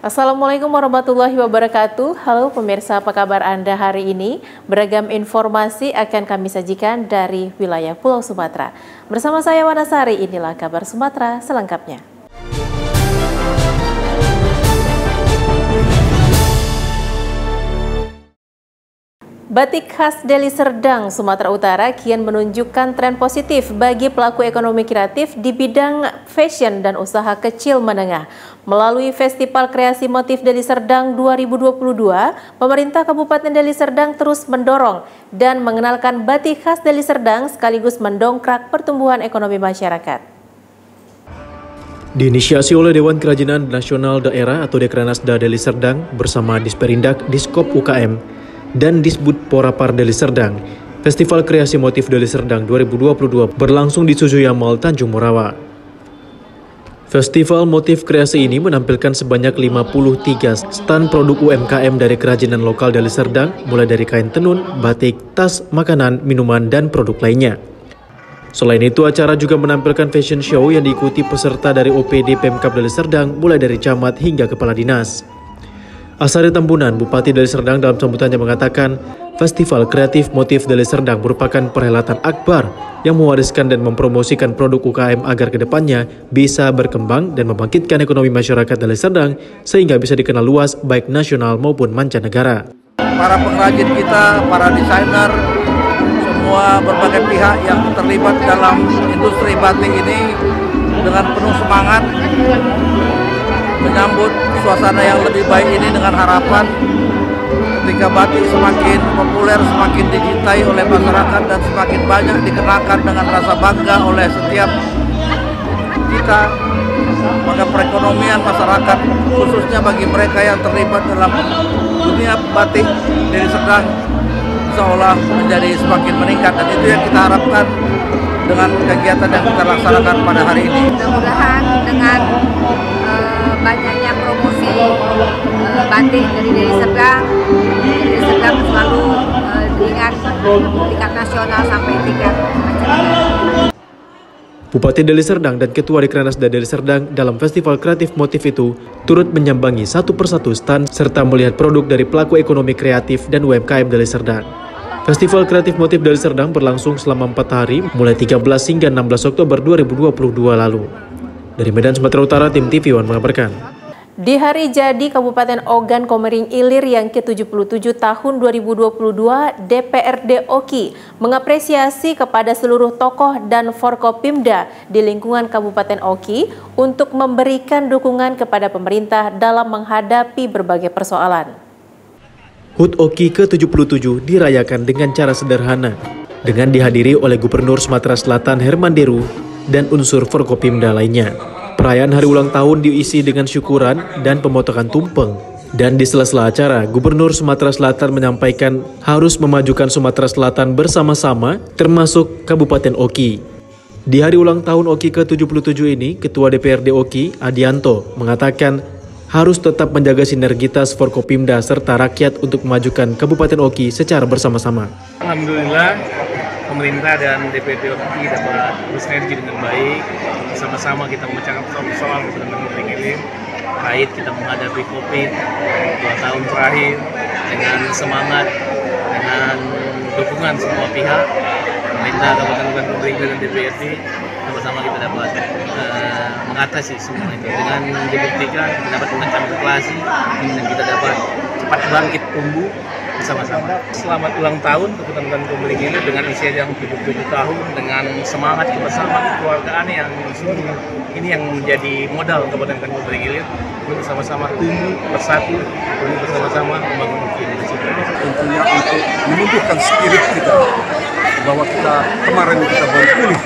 Assalamualaikum warahmatullahi wabarakatuh. Halo pemirsa, apa kabar Anda hari ini? Beragam informasi akan kami sajikan dari wilayah Pulau Sumatera. Bersama saya Wanasari, inilah kabar Sumatera selengkapnya. Batik khas Deli Serdang, Sumatera Utara kian menunjukkan tren positif bagi pelaku ekonomi kreatif di bidang fashion dan usaha kecil menengah. Melalui Festival Kreasi Motif Deli Serdang 2022, pemerintah Kabupaten Deli Serdang terus mendorong dan mengenalkan batik khas Deli Serdang sekaligus mendongkrak pertumbuhan ekonomi masyarakat. Diinisiasi oleh Dewan Kerajinan Nasional Daerah atau Dekranasda Deli Serdang bersama Disperindak Diskop UKM dan Disbud Porapar Deli Serdang, Festival Kreasi Motif Deli Serdang 2022 berlangsung di Sujoya Mall Tanjung Morawa. Festival motif kreasi ini menampilkan sebanyak 53 stand produk UMKM dari kerajinan lokal Deli Serdang, mulai dari kain tenun, batik, tas, makanan, minuman, dan produk lainnya. Selain itu, acara juga menampilkan fashion show yang diikuti peserta dari OPD Pemkab Deli Serdang, mulai dari camat hingga kepala dinas. Asari Tambunan, Bupati Deli Serdang dalam sambutannya mengatakan, Festival Kreatif Motif Deli Serdang merupakan perhelatan akbar yang mewariskan dan mempromosikan produk UKM agar kedepannya bisa berkembang dan membangkitkan ekonomi masyarakat Deli Serdang sehingga bisa dikenal luas baik nasional maupun mancanegara. Para pengrajin kita, para desainer, semua berbagai pihak yang terlibat dalam industri batik ini dengan penuh semangat menyambut suasana yang lebih baik ini dengan harapan ketika batik semakin populer, semakin dicintai oleh masyarakat dan semakin banyak dikenakan dengan rasa bangga oleh setiap kita, maka perekonomian masyarakat khususnya bagi mereka yang terlibat dalam dunia batik Deli Serdang insya Allah menjadi semakin meningkat, dan itu yang kita harapkan dengan kegiatan yang kita laksanakan pada hari ini. Mudah-mudahan dengan banyaknya promosi batik dari Deli Serdang selalu diingat tingkat nasional sampai tingkat mancanegara. Bupati Deli Serdang dan Ketua Dekranasda Deli Serdang dalam Festival Kreatif Motif itu turut menyambangi satu persatu stand serta melihat produk dari pelaku ekonomi kreatif dan UMKM Deli Serdang. Festival Kreatif Motif Deli Serdang berlangsung selama 4 hari mulai 13 hingga 16 Oktober 2022 lalu. Dari Medan, Sumatera Utara, tim TV One mengabarkan. Di hari jadi Kabupaten Ogan Komering Ilir yang ke-77 tahun 2022, DPRD Oki mengapresiasi kepada seluruh tokoh dan Forkopimda di lingkungan Kabupaten Oki untuk memberikan dukungan kepada pemerintah dalam menghadapi berbagai persoalan. HUT Oki ke-77 dirayakan dengan cara sederhana, dengan dihadiri oleh Gubernur Sumatera Selatan Herman Deru dan unsur Forkopimda lainnya. Perayaan hari ulang tahun diisi dengan syukuran dan pemotongan tumpeng. Dan di sela-sela acara, Gubernur Sumatera Selatan menyampaikan harus memajukan Sumatera Selatan bersama-sama, termasuk Kabupaten Oki. Di hari ulang tahun Oki ke-77 ini, Ketua DPRD Oki, Adianto, mengatakan harus tetap menjaga sinergitas Forkopimda serta rakyat untuk memajukan Kabupaten Oki secara bersama-sama. Alhamdulillah, pemerintah dan DPRD Oki dapat bersinergi dengan baik. Sama-sama kita memecahkan soal kepentingan Komering Ilir terkait kita menghadapi COVID 2 tahun terakhir dengan semangat, dengan dukungan semua pihak, pemerintah Kabupaten Komering Ilir dan DPRD. Sama-sama kita dapat mengatasi semua itu dengan dibuktikan kita dapat mengancam inflasi dan kita dapat cepat bangkit tumbuh bersama-sama. Selamat ulang tahun Kabupaten Komering Ilir dengan usia yang 77 tahun dengan semangat kebersamaan keluargaan yang ini yang menjadi modal Kabupaten Komering Ilir untuk bersama-sama tumbuh bersatu, untuk bersama-sama membangun Indonesia. Tentunya untuk menumbuhkan spirit kita bahwa kemarin kita baru pulih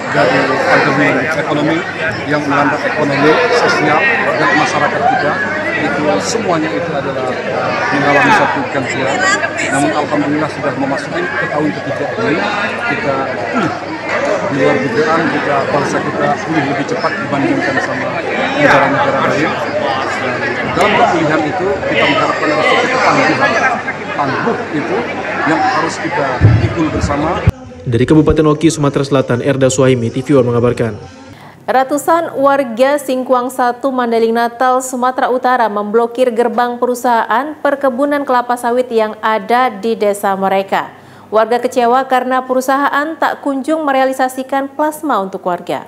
dari pandemi ekonomi yang melanda ekonomi, sosial, dan masyarakat kita. Itu semuanya itu adalah mengalami satu gangguan. Namun alhamdulillah sudah memasuki ke tahun ketiga ini kita pulih. Di luar dugaan kita bangsa kita pulih lebih cepat dibandingkan sama negara-negara lain. Dalam pemulihan itu kita mengharapkan ada suatu ketangguhan. Tangguh itu yang harus kita pikul bersama. Dari Kabupaten Oki, Sumatera Selatan, Erda Suhaimi, TV One mengabarkan. Ratusan warga Singkuang 1 Mandailing Natal, Sumatera Utara memblokir gerbang perusahaan perkebunan kelapa sawit yang ada di desa mereka. Warga kecewa karena perusahaan tak kunjung merealisasikan plasma untuk warga.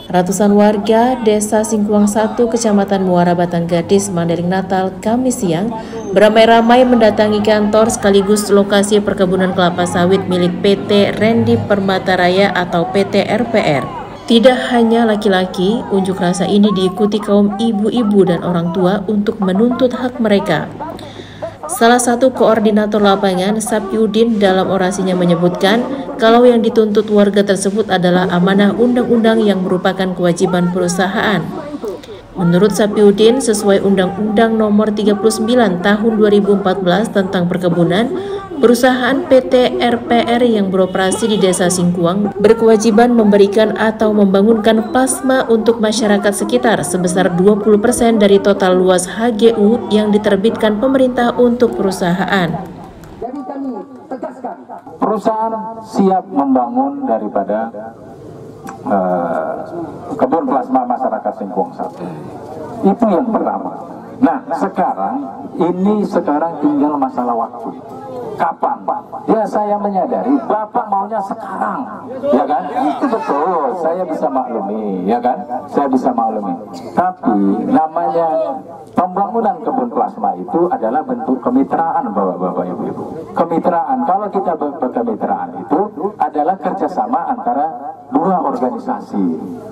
Ratusan warga Desa Singkuang 1, Kecamatan Muara Batanggadis, Mandailing Natal, Kamis siang beramai-ramai mendatangi kantor sekaligus lokasi perkebunan kelapa sawit milik PT Rendi Permata Raya atau PT RPR. Tidak hanya laki-laki, unjuk rasa ini diikuti kaum ibu-ibu dan orang tua untuk menuntut hak mereka. Salah satu koordinator lapangan, Sapiudin, dalam orasinya menyebutkan kalau yang dituntut warga tersebut adalah amanah undang-undang yang merupakan kewajiban perusahaan. Menurut Sapiudin, sesuai Undang-Undang Nomor 39 Tahun 2014 tentang perkebunan, perusahaan PT RPR yang beroperasi di Desa Singkuang berkewajiban memberikan atau membangunkan plasma untuk masyarakat sekitar sebesar 20% dari total luas HGU yang diterbitkan pemerintah untuk perusahaan. Perusahaan siap membangun daripada kebun plasma masyarakat Singkuang 1. Itu yang pertama. Nah, sekarang tinggal masalah waktu. Kapan? Ya, saya menyadari Bapak maunya sekarang, ya kan? Itu betul, saya bisa maklumi, ya kan? Saya bisa maklumi. Tapi namanya pembangunan kebun plasma itu adalah bentuk kemitraan, Bapak Ibu. Kemitraan, kalau kita berkemitraan itu adalah kerjasama antara dua organisasi,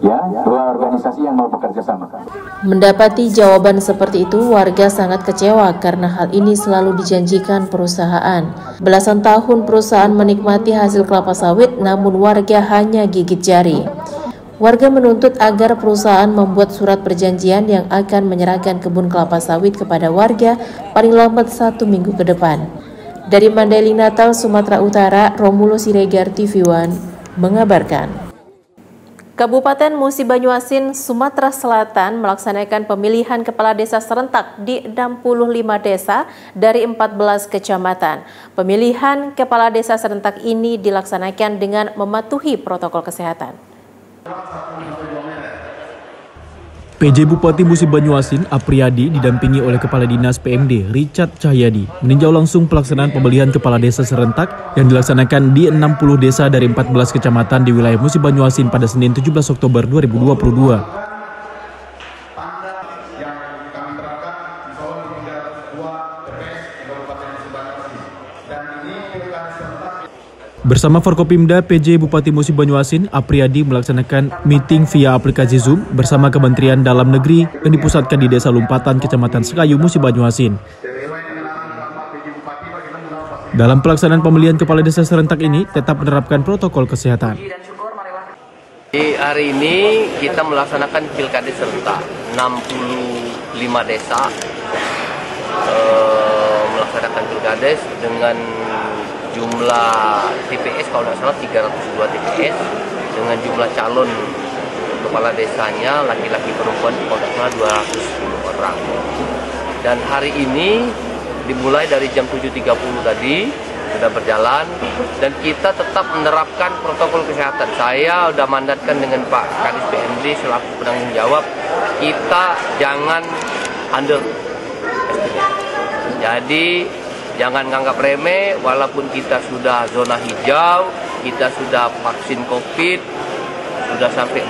ya, dua organisasi yang mau bekerja sama. Mendapati jawaban seperti itu, warga sangat kecewa karena hal ini selalu dijanjikan perusahaan. Belasan tahun perusahaan menikmati hasil kelapa sawit, namun warga hanya gigit jari. Warga menuntut agar perusahaan membuat surat perjanjian yang akan menyerahkan kebun kelapa sawit kepada warga paling lambat 1 minggu ke depan. Dari Mandailing Natal, Sumatera Utara, Romulo Siregar, TV One mengabarkan. Kabupaten Musi Banyuasin, Sumatera Selatan melaksanakan pemilihan kepala desa serentak di 65 desa dari 14 kecamatan. Pemilihan kepala desa serentak ini dilaksanakan dengan mematuhi protokol kesehatan. PJ Bupati Musi Banyuasin, Apriyadi, didampingi oleh Kepala Dinas PMD, Richard Cahyadi, meninjau langsung pelaksanaan pemilihan kepala desa serentak yang dilaksanakan di 60 desa dari 14 kecamatan di wilayah Musi Banyuasin pada Senin 17 Oktober 2022. Bersama Forkopimda PJ Bupati Musi Banyuasin, Apriyadi melaksanakan meeting via aplikasi Zoom bersama Kementerian Dalam Negeri yang dipusatkan di Desa Lumpatan, Kecamatan Sekayu, Musi Banyuasin. Dalam pelaksanaan pemilihan kepala desa serentak ini tetap menerapkan protokol kesehatan. Di hari ini kita melaksanakan pilkades serentak 65 desa, melaksanakan pilkades dengan jumlah TPS kalau tidak salah 302 TPS dengan jumlah calon kepala desanya laki-laki perempuan kalau tidak salah 210 orang. Dan hari ini dimulai dari jam 7.30 tadi sudah berjalan dan kita tetap menerapkan protokol kesehatan. Saya sudah mandatkan dengan Pak Kadis PMD selaku penanggung jawab, kita jangan under. Jadi jangan nganggap remeh, walaupun kita sudah zona hijau, kita sudah vaksin COVID, sudah sampai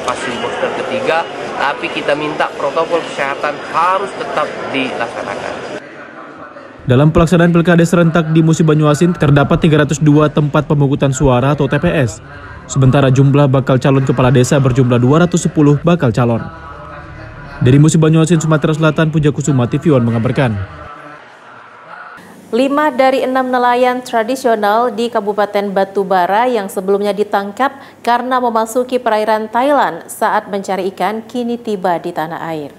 vaksin booster ketiga, tapi kita minta protokol kesehatan harus tetap dilaksanakan. Dalam pelaksanaan pilkada serentak di Musi Banyuasin terdapat 302 tempat pemungutan suara atau TPS. Sementara jumlah bakal calon kepala desa berjumlah 210 bakal calon. Dari Musi Banyuasin, Sumatera Selatan, Puja Kusuma, TV One mengabarkan. 5 dari 6 nelayan tradisional di Kabupaten Batubara yang sebelumnya ditangkap karena memasuki perairan Thailand saat mencari ikan kini tiba di tanah air.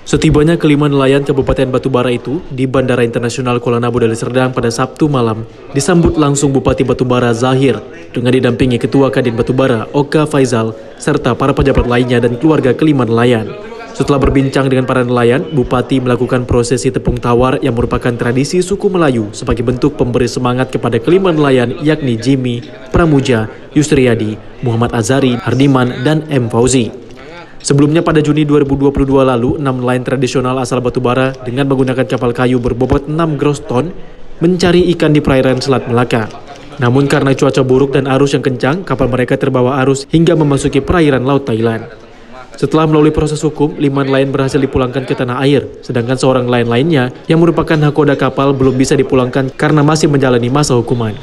Setibanya kelima nelayan Kabupaten Batubara itu di Bandara Internasional Kuala Nabu Deli Serdang pada Sabtu malam disambut langsung Bupati Batubara Zahir dengan didampingi Ketua Kadin Batubara Oka Faizal serta para pejabat lainnya dan keluarga kelima nelayan. Setelah berbincang dengan para nelayan, Bupati melakukan prosesi tepung tawar yang merupakan tradisi suku Melayu sebagai bentuk pemberi semangat kepada kelima nelayan yakni Jimmy, Pramuja, Yusriyadi, Muhammad Azari, Hardiman, dan M. Fauzi. Sebelumnya pada Juni 2022 lalu, 6 nelayan tradisional asal Batubara dengan menggunakan kapal kayu berbobot 6 gross ton mencari ikan di perairan Selat Melaka. Namun karena cuaca buruk dan arus yang kencang, kapal mereka terbawa arus hingga memasuki perairan Laut Thailand. Setelah melalui proses hukum, 5 nelayan berhasil dipulangkan ke tanah air, sedangkan seorang nelayan lainnya yang merupakan nakoda kapal belum bisa dipulangkan karena masih menjalani masa hukuman.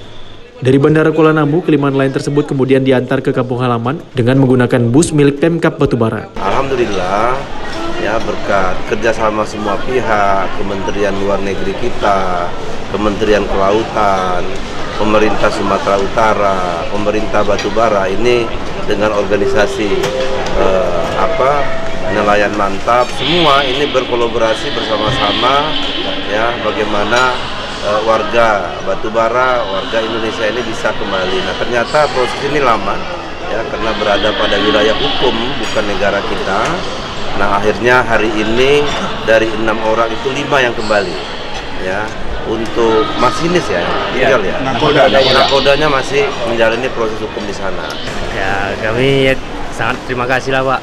Dari Bandara Kuala Namu, kelima nelayan tersebut kemudian diantar ke kampung halaman dengan menggunakan bus milik Pemkab Batubara. Alhamdulillah, ya berkat kerjasama semua pihak, Kementerian Luar Negeri kita, Kementerian Kelautan, pemerintah Sumatera Utara, pemerintah Batubara ini dengan organisasi nelayan mantap, semua ini berkolaborasi bersama-sama ya bagaimana warga Batubara, warga Indonesia ini bisa kembali. Nah ternyata proses ini lama ya karena berada pada wilayah hukum bukan negara kita. Nah akhirnya hari ini dari 6 orang itu 5 yang kembali ya. Untuk masinis ya, tinggal ya. Nakodanya masih menjalani proses hukum di sana. Ya, kami sangat terima kasih lah, Pak.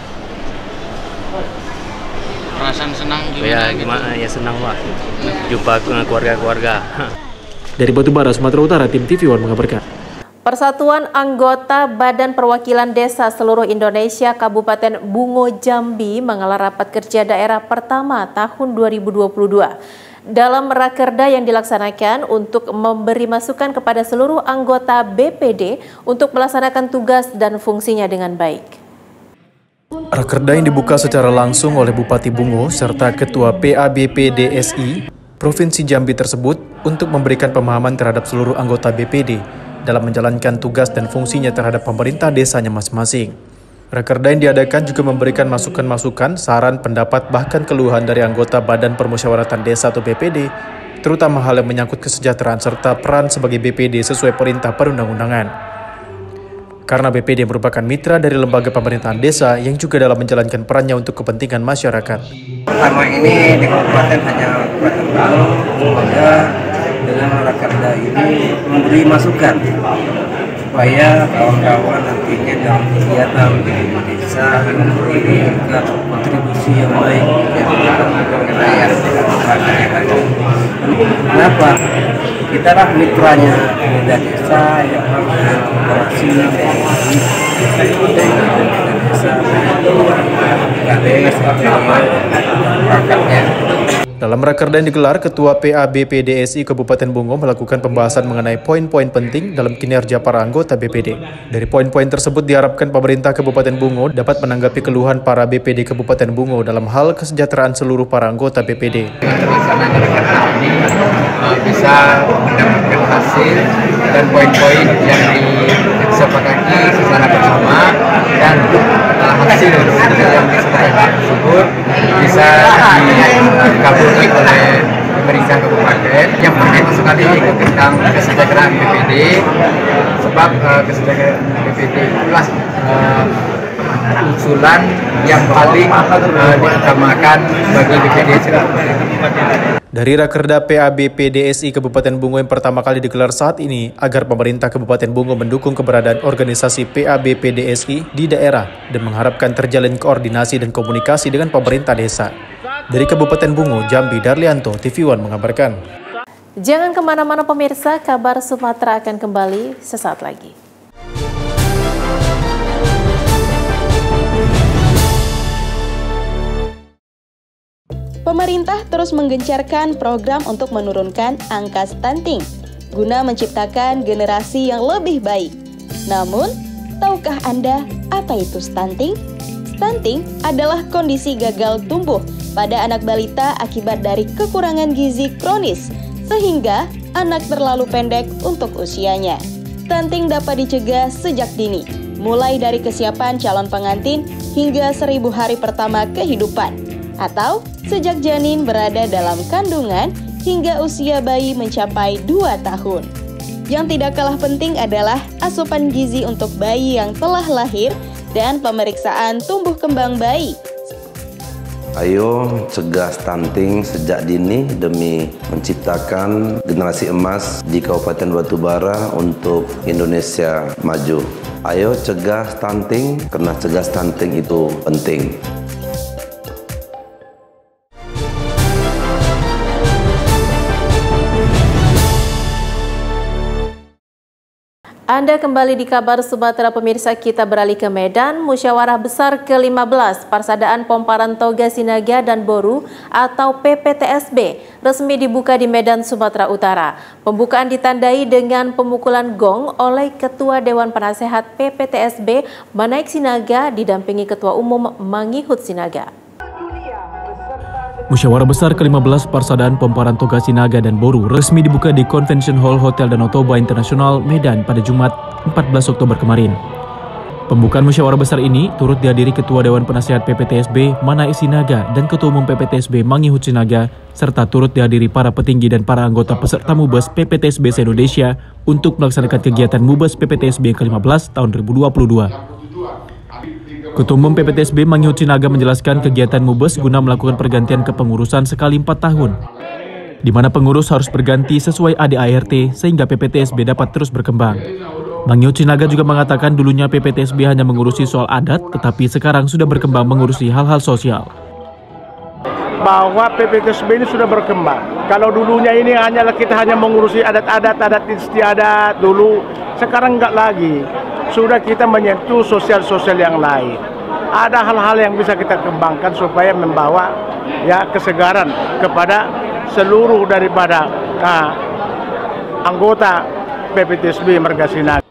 Perasaan senang gimana? Ya, gimana? Ya senang, Pak. Jumpa keluarga-keluarga. Dari Batubara, Sumatera Utara, tim TV One mengabarkan. Persatuan Anggota Badan Perwakilan Desa Seluruh Indonesia Kabupaten Bungo Jambi menggelar rapat kerja daerah pertama tahun 2022. Dalam rakerda yang dilaksanakan untuk memberi masukan kepada seluruh anggota BPD untuk melaksanakan tugas dan fungsinya dengan baik. Rakerda yang dibuka secara langsung oleh Bupati Bungo serta Ketua PABPDSI Provinsi Jambi tersebut untuk memberikan pemahaman terhadap seluruh anggota BPD dalam menjalankan tugas dan fungsinya terhadap pemerintah desanya masing-masing. Rakerda yang diadakan juga memberikan masukan-masukan, saran, pendapat, bahkan keluhan dari anggota Badan Permusyawaratan Desa atau BPD, terutama hal yang menyangkut kesejahteraan serta peran sebagai BPD sesuai perintah perundang-undangan. Karena BPD merupakan mitra dari lembaga pemerintahan desa yang juga dalam menjalankan perannya untuk kepentingan masyarakat. Pertama ini di kabupaten hanya Kabupaten Bungo, semoga dengan rakerda ini memberi masukan supaya kawan-kawan nantinya dalam kegiatan di desa memberi kontribusi yang baik yang untuk rakyat. Kenapa? Kita lah mitranya pemuda desa yang harus kolaborasi dengan desa, rakatnya. Dalam rakerda yang digelar, Ketua PABPDSI Kabupaten Bungo melakukan pembahasan mengenai poin-poin penting dalam kinerja para anggota BPD. Dari poin-poin tersebut diharapkan pemerintah Kabupaten Bungo dapat menanggapi keluhan para BPD Kabupaten Bungo dalam hal kesejahteraan seluruh para anggota BPD. Pelaksanaan rakerda ini bisa mendapatkan hasil dan poin-poin yang disepakati secara bersama dan hasil yang disepakati tersebut bisa dikabulkan oleh pemerintah kabupaten. Yang pertama sekali tentang kesejahteraan BPD, sebab kesejahteraan BPD itulah usulan yang paling diutamakan bagi BPD kabupaten. Dari rakerda PABPDSI Kabupaten Bungo yang pertama kali digelar saat ini agar pemerintah Kabupaten Bungo mendukung keberadaan organisasi PABPDSI di daerah dan mengharapkan terjalin koordinasi dan komunikasi dengan pemerintah desa. Dari Kabupaten Bungo, Jambi, Darlianto, TV One mengabarkan. Jangan kemana-mana pemirsa, kabar Sumatera akan kembali sesaat lagi. Pemerintah terus menggencarkan program untuk menurunkan angka stunting guna menciptakan generasi yang lebih baik. Namun, tahukah Anda apa itu stunting? Stunting adalah kondisi gagal tumbuh pada anak balita akibat dari kekurangan gizi kronis, sehingga anak terlalu pendek untuk usianya. Stunting dapat dicegah sejak dini, mulai dari kesiapan calon pengantin hingga 1000 hari pertama kehidupan, atau sejak janin berada dalam kandungan hingga usia bayi mencapai 2 tahun. Yang tidak kalah penting adalah asupan gizi untuk bayi yang telah lahir dan pemeriksaan tumbuh kembang bayi. Ayo cegah stunting sejak dini demi menciptakan generasi emas di Kabupaten Batubara untuk Indonesia maju. Ayo cegah stunting, karena cegah stunting itu penting. Anda kembali di Kabar Sumatera, pemirsa. Kita beralih ke Medan. Musyawarah Besar ke-15 Parsadaan Pomparan Toga Sinaga dan Boru atau PPTSB resmi dibuka di Medan, Sumatera Utara. Pembukaan ditandai dengan pemukulan gong oleh Ketua Dewan Penasehat PPTSB Manaik Sinaga didampingi Ketua Umum Mangihut Sinaga. Musyawarah Besar ke-15 Parsadaan Pomparan Toga Sinaga dan Boru resmi dibuka di Convention Hall Hotel Danau Toba Internasional Medan pada Jumat 14 Oktober kemarin. Pembukaan musyawarah besar ini turut dihadiri Ketua Dewan Penasehat PPTSB Manaik Sinaga dan Ketua Umum PPTSB Mangihut Sinaga, serta turut dihadiri para petinggi dan para anggota peserta Mubes PPTSB se-Indonesia untuk melaksanakan kegiatan Mubes PPTSB ke-15 tahun 2022. Ketua Umum PPTSB Mangihut Sinaga menjelaskan kegiatan Mubes guna melakukan pergantian kepengurusan sekali 4 tahun, di mana pengurus harus berganti sesuai ADART sehingga PPTSB dapat terus berkembang. Mangihut Sinaga juga mengatakan dulunya PPTSB hanya mengurusi soal adat, tetapi sekarang sudah berkembang mengurusi hal-hal sosial. Bahwa PPTSB ini sudah berkembang. Kalau dulunya ini kita hanya mengurusi adat istiadat dulu, sekarang enggak lagi. Sudah kita menyentuh sosial-sosial yang lain. Ada hal-hal yang bisa kita kembangkan supaya membawa kesegaran kepada seluruh daripada anggota PPTSB Marga Sinaga.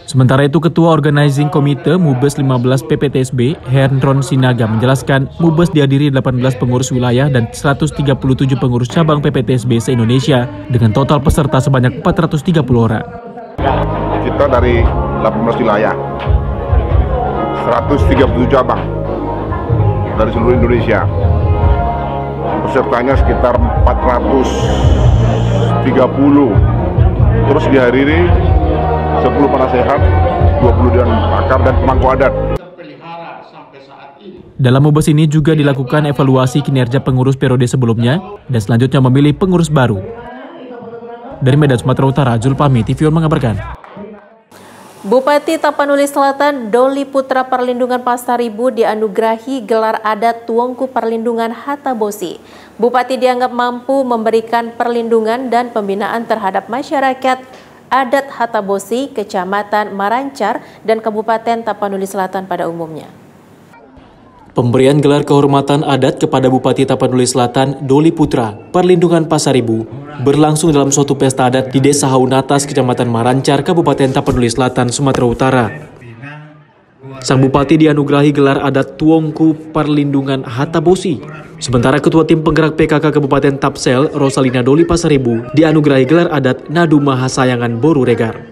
Sementara itu, Ketua Organizing Komite Mubes 15 PPTSB, Hendron Sinaga, menjelaskan Mubes dihadiri 18 pengurus wilayah dan 137 pengurus cabang PPTSB se-Indonesia dengan total peserta sebanyak 430 orang. Kita dari 18 wilayah, 137 cabang dari seluruh Indonesia. Pesertanya sekitar 430. Terus dihadiri 10 penasehat, 20 dewan pakar dan pemangku adat. Dalam Mubes ini juga dilakukan evaluasi kinerja pengurus periode sebelumnya dan selanjutnya memilih pengurus baru. Dari Medan, Sumatera Utara, Zulpami, TV One mengabarkan. Bupati Tapanuli Selatan Doli Putra Perlindungan Pasaribu dianugerahi gelar adat Tuongku Perlindungan Hatabosi. Bupati dianggap mampu memberikan perlindungan dan pembinaan terhadap masyarakat adat Hatabosi, Kecamatan Marancar, dan Kabupaten Tapanuli Selatan pada umumnya. Pemberian gelar kehormatan adat kepada Bupati Tapanuli Selatan Doli Putra Perlindungan Pasaribu berlangsung dalam suatu pesta adat di Desa Haunatas, Kecamatan Marancar, Kabupaten Tapanuli Selatan, Sumatera Utara. Sang Bupati dianugerahi gelar adat Tuongku Perlindungan Hatabosi. Sementara Ketua Tim Penggerak PKK Kabupaten Tapsel, Rosalina Doli Pasaribu, dianugerahi gelar adat Nadu Mahasayangan Boru Regar.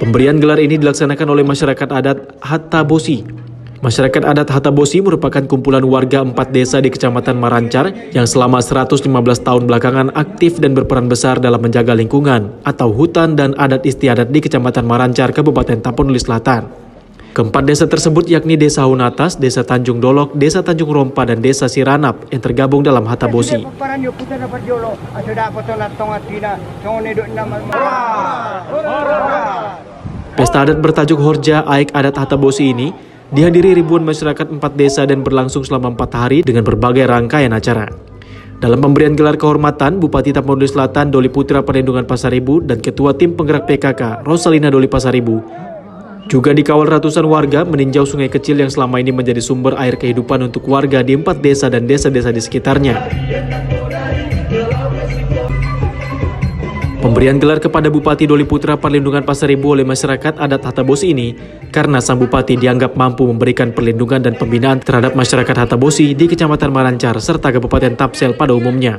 Pemberian gelar ini dilaksanakan oleh masyarakat adat Hatabosi. Masyarakat adat Hatabosi merupakan kumpulan warga 4 desa di Kecamatan Marancar yang selama 115 tahun belakangan aktif dan berperan besar dalam menjaga lingkungan atau hutan dan adat istiadat di Kecamatan Marancar, Kabupaten Tapanuli Selatan. Keempat desa tersebut yakni Desa Haunatas, Desa Tanjung Dolok, Desa Tanjung Rompa, dan Desa Siranap yang tergabung dalam Hatabosi. Pesta adat bertajuk Horja Aik Adat Hatabosi ini dihadiri ribuan masyarakat 4 desa dan berlangsung selama 4 hari dengan berbagai rangkaian acara. Dalam pemberian gelar kehormatan, Bupati Tapanuli Selatan Doli Putra Perlindungan Pasaribu dan Ketua Tim Penggerak PKK Rosalina Doli Pasaribu juga dikawal ratusan warga meninjau sungai kecil yang selama ini menjadi sumber air kehidupan untuk warga di 4 desa dan desa-desa di sekitarnya. Pemberian gelar kepada Bupati Doli Putra Perlindungan Pasaribu oleh masyarakat adat Hatabosi ini karena sang Bupati dianggap mampu memberikan perlindungan dan pembinaan terhadap masyarakat Hatabosi di Kecamatan Marancar serta Kabupaten Tapsel pada umumnya.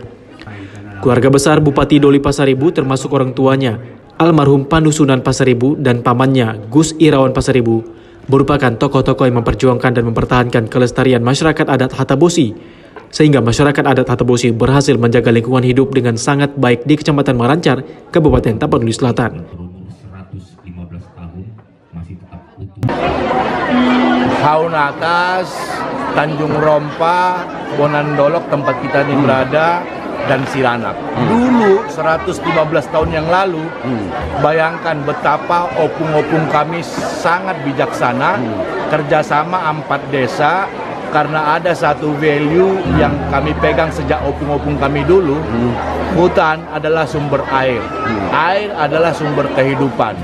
Keluarga besar Bupati Doli Pasaribu termasuk orang tuanya, almarhum Pandu Sunan Pasaribu dan pamannya Gus Irawan Pasaribu, merupakan tokoh-tokoh yang memperjuangkan dan mempertahankan kelestarian masyarakat adat Hatabosi, sehingga masyarakat adat Hatabosi berhasil menjaga lingkungan hidup dengan sangat baik di Kecamatan Marancar, Kabupaten Tapanuli Selatan. Haunatas Tanjung Rompa, Bonandolok tempat kita ini berada, dan Siranap. Dulu 115 tahun yang lalu, bayangkan betapa opung-opung kami sangat bijaksana, kerjasama 4 desa, karena ada satu value yang kami pegang sejak opung-opung kami dulu, hutan adalah sumber air, air adalah sumber kehidupan.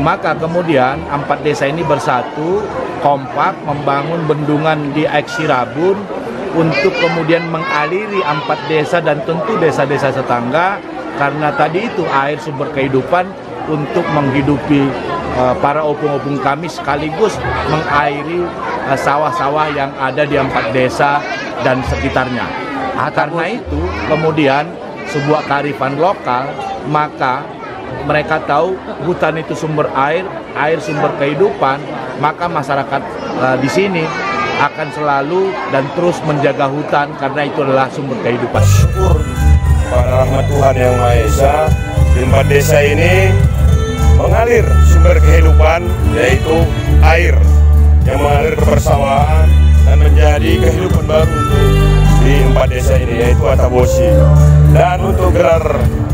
Maka kemudian 4 desa ini bersatu, kompak, membangun bendungan di Aik Sirabun untuk kemudian mengaliri 4 desa dan tentu desa-desa tetangga, karena tadi itu air sumber kehidupan untuk menghidupi para opung-opung kami sekaligus mengairi sawah-sawah yang ada di 4 desa dan sekitarnya. Karena itu kemudian sebuah kearifan lokal, maka mereka tahu hutan itu sumber air, air sumber kehidupan, maka masyarakat di sini akan selalu dan terus menjaga hutan karena itu adalah sumber kehidupan. Syukur pada rahmat Tuhan Yang Maha Esa, di 4 desa ini mengalir sumber kehidupan, yaitu air yang mengalir ke persawahan dan menjadi kehidupan baru di 4 desa ini, yaitu Hatabosi. Dan untuk gelar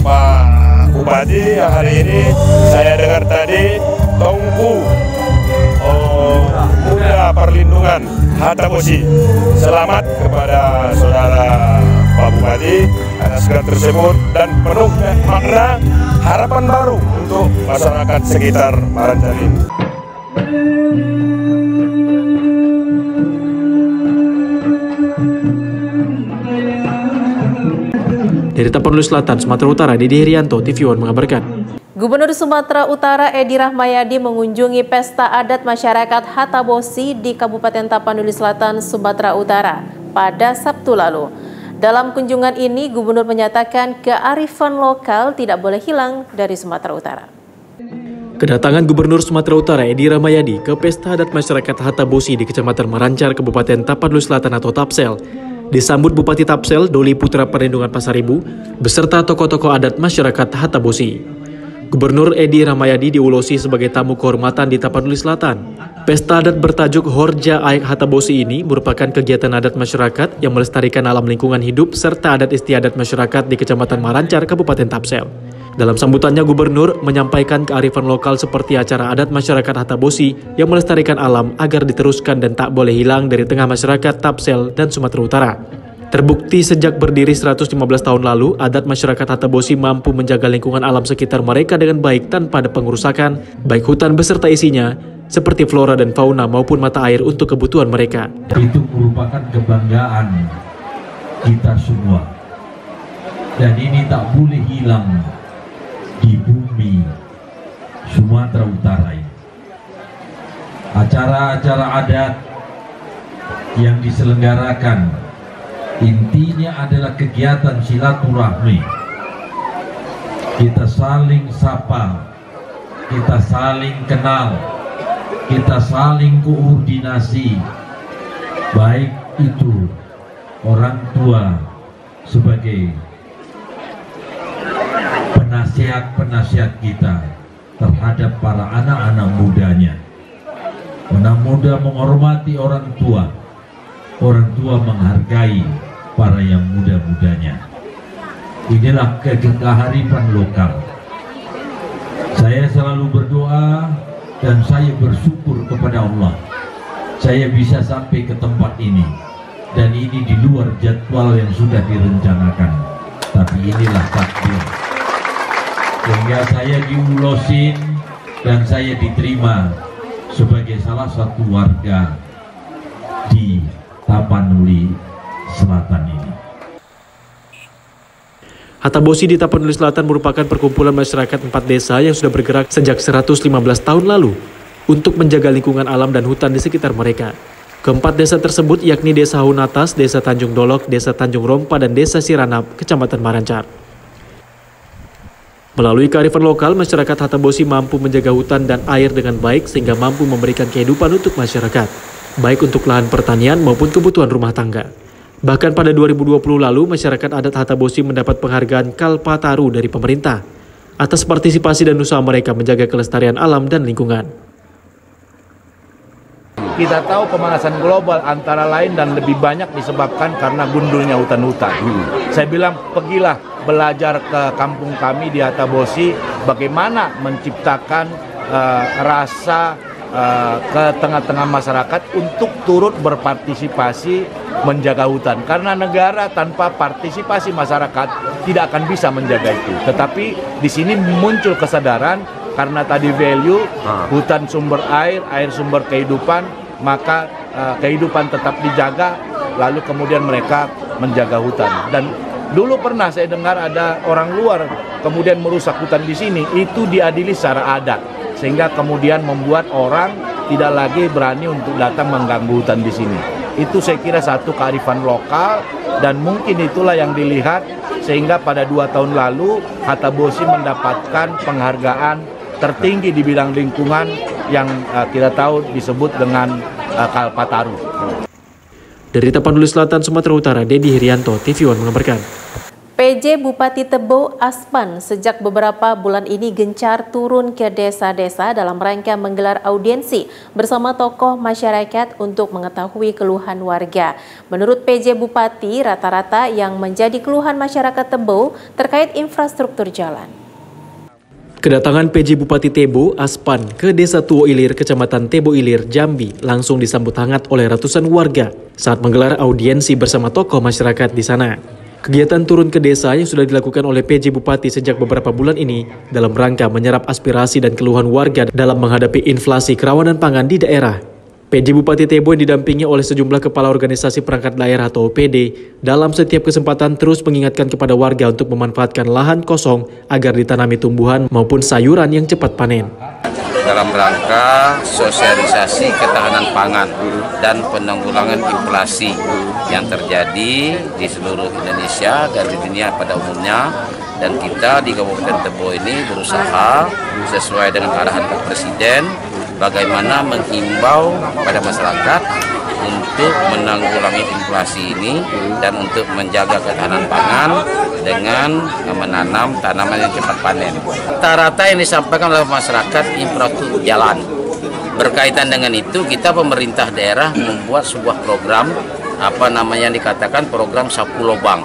Pak Bupati yang hari ini saya dengar tadi Tongku Muda Perlindungan Hatabosi. Selamat kepada saudara Pak Bupati atas gelar tersebut dan penuh makna harapan baru untuk masyarakat sekitar Marancar ini. Dari Tapanuli Selatan, Sumatera Utara, Didi Herianto, TV One mengabarkan. Gubernur Sumatera Utara Edi Rahmayadi mengunjungi pesta adat masyarakat Hatabosi di Kabupaten Tapanuli Selatan, Sumatera Utara pada Sabtu lalu. Dalam kunjungan ini, Gubernur menyatakan kearifan lokal tidak boleh hilang dari Sumatera Utara. Kedatangan Gubernur Sumatera Utara Edi Rahmayadi ke pesta adat masyarakat Hatabosi di Kecamatan Marancar, Kabupaten Tapanuli Selatan atau Tapsel, disambut Bupati Tapsel Doli Putra Perlindungan Pasaribu beserta tokoh-tokoh adat masyarakat Hatabosi. Gubernur Edi Rahmayadi diulosi sebagai tamu kehormatan di Tapanuli Selatan. Pesta adat bertajuk Horja Aik Hatabosi ini merupakan kegiatan adat masyarakat yang melestarikan alam lingkungan hidup serta adat istiadat masyarakat di Kecamatan Marancar, Kabupaten Tapsel. Dalam sambutannya, Gubernur menyampaikan kearifan lokal seperti acara adat masyarakat Hatabosi yang melestarikan alam agar diteruskan dan tak boleh hilang dari tengah masyarakat Tapsel dan Sumatera Utara. Terbukti sejak berdiri 115 tahun lalu, adat masyarakat Hatabosi mampu menjaga lingkungan alam sekitar mereka dengan baik tanpa ada pengerusakan, baik hutan beserta isinya, seperti flora dan fauna maupun mata air untuk kebutuhan mereka. Itu merupakan kebanggaan kita semua. Dan ini tak boleh hilang di bumi Sumatera Utara ini. Acara-acara adat yang diselenggarakan intinya adalah kegiatan silaturahmi. Kita saling sapa, kita saling kenal, kita saling koordinasi, baik itu orang tua sebagai penasihat-penasihat kita terhadap para anak-anak mudanya. Anak muda menghormati orang tua menghargai para yang muda-mudanya. Inilah kearifan lokal. Saya selalu berdoa dan saya bersyukur kepada Allah. Saya bisa sampai ke tempat ini, dan ini di luar jadwal yang sudah direncanakan. Tapi inilah takdir. Sehingga saya diulosin dan saya diterima sebagai salah satu warga di Tapanuli Selatan ini. Hatabosi di Tapanuli Selatan merupakan perkumpulan masyarakat 4 desa yang sudah bergerak sejak 115 tahun lalu untuk menjaga lingkungan alam dan hutan di sekitar mereka. Keempat desa tersebut yakni Desa Hunatas, Desa Tanjung Dolok, Desa Tanjung Rompa, dan Desa Siranap, Kecamatan Marancar. Melalui kearifan lokal, masyarakat Hatabosi mampu menjaga hutan dan air dengan baik sehingga mampu memberikan kehidupan untuk masyarakat, baik untuk lahan pertanian maupun kebutuhan rumah tangga. Bahkan pada 2020 lalu, masyarakat adat Hatabosi mendapat penghargaan Kalpataru dari pemerintah atas partisipasi dan usaha mereka menjaga kelestarian alam dan lingkungan. Kita tahu pemanasan global antara lain dan lebih banyak disebabkan karena gundulnya hutan-hutan. Saya bilang pergilah belajar ke kampung kami di Atabosi bagaimana menciptakan rasa ke tengah-tengah masyarakat untuk turut berpartisipasi menjaga hutan. Karena negara tanpa partisipasi masyarakat tidak akan bisa menjaga itu. Tetapi di sini muncul kesadaran karena tadi value hutan sumber air, air sumber kehidupan, maka kehidupan tetap dijaga, lalu kemudian mereka menjaga hutan. Dan dulu pernah saya dengar ada orang luar kemudian merusak hutan di sini, itu diadili secara adat, sehingga kemudian membuat orang tidak lagi berani untuk datang mengganggu hutan di sini. Itu saya kira satu kearifan lokal, dan mungkin itulah yang dilihat sehingga pada 2 tahun lalu Atabosi mendapatkan penghargaan tertinggi di bidang lingkungan yang kita tahu disebut dengan Kalpataru. Dari Tapanuli Selatan, Sumatera Utara, Dedi Hirianto, TV One mengabarkan. PJ Bupati Tebo Aspan sejak beberapa bulan ini gencar turun ke desa-desa dalam rangka menggelar audiensi bersama tokoh masyarakat untuk mengetahui keluhan warga. Menurut PJ Bupati, rata-rata yang menjadi keluhan masyarakat Tebo terkait infrastruktur jalan. Kedatangan PJ Bupati Tebo Aspan ke Desa Tuo Ilir, Kecamatan Tebo Ilir, Jambi langsung disambut hangat oleh ratusan warga saat menggelar audiensi bersama tokoh masyarakat di sana. Kegiatan turun ke desa yang sudah dilakukan oleh PJ Bupati sejak beberapa bulan ini dalam rangka menyerap aspirasi dan keluhan warga dalam menghadapi inflasi kerawanan pangan di daerah. PJ Bupati Tebo yang didampingi oleh sejumlah kepala organisasi perangkat daerah atau OPD dalam setiap kesempatan terus mengingatkan kepada warga untuk memanfaatkan lahan kosong agar ditanami tumbuhan maupun sayuran yang cepat panen. Dalam rangka sosialisasi ketahanan pangan dan penanggulangan inflasi yang terjadi di seluruh Indonesia dan di dunia pada umumnya, dan kita di Kabupaten Tebo ini berusaha sesuai dengan arahan Pak Presiden bagaimana menghimbau pada masyarakat untuk menanggulangi inflasi ini dan untuk menjaga ketahanan pangan dengan menanam tanaman yang cepat panen. Rata-rata yang disampaikan oleh masyarakat infrastruktur jalan. Berkaitan dengan itu, kita pemerintah daerah membuat sebuah program yang dikatakan program sapu lubang.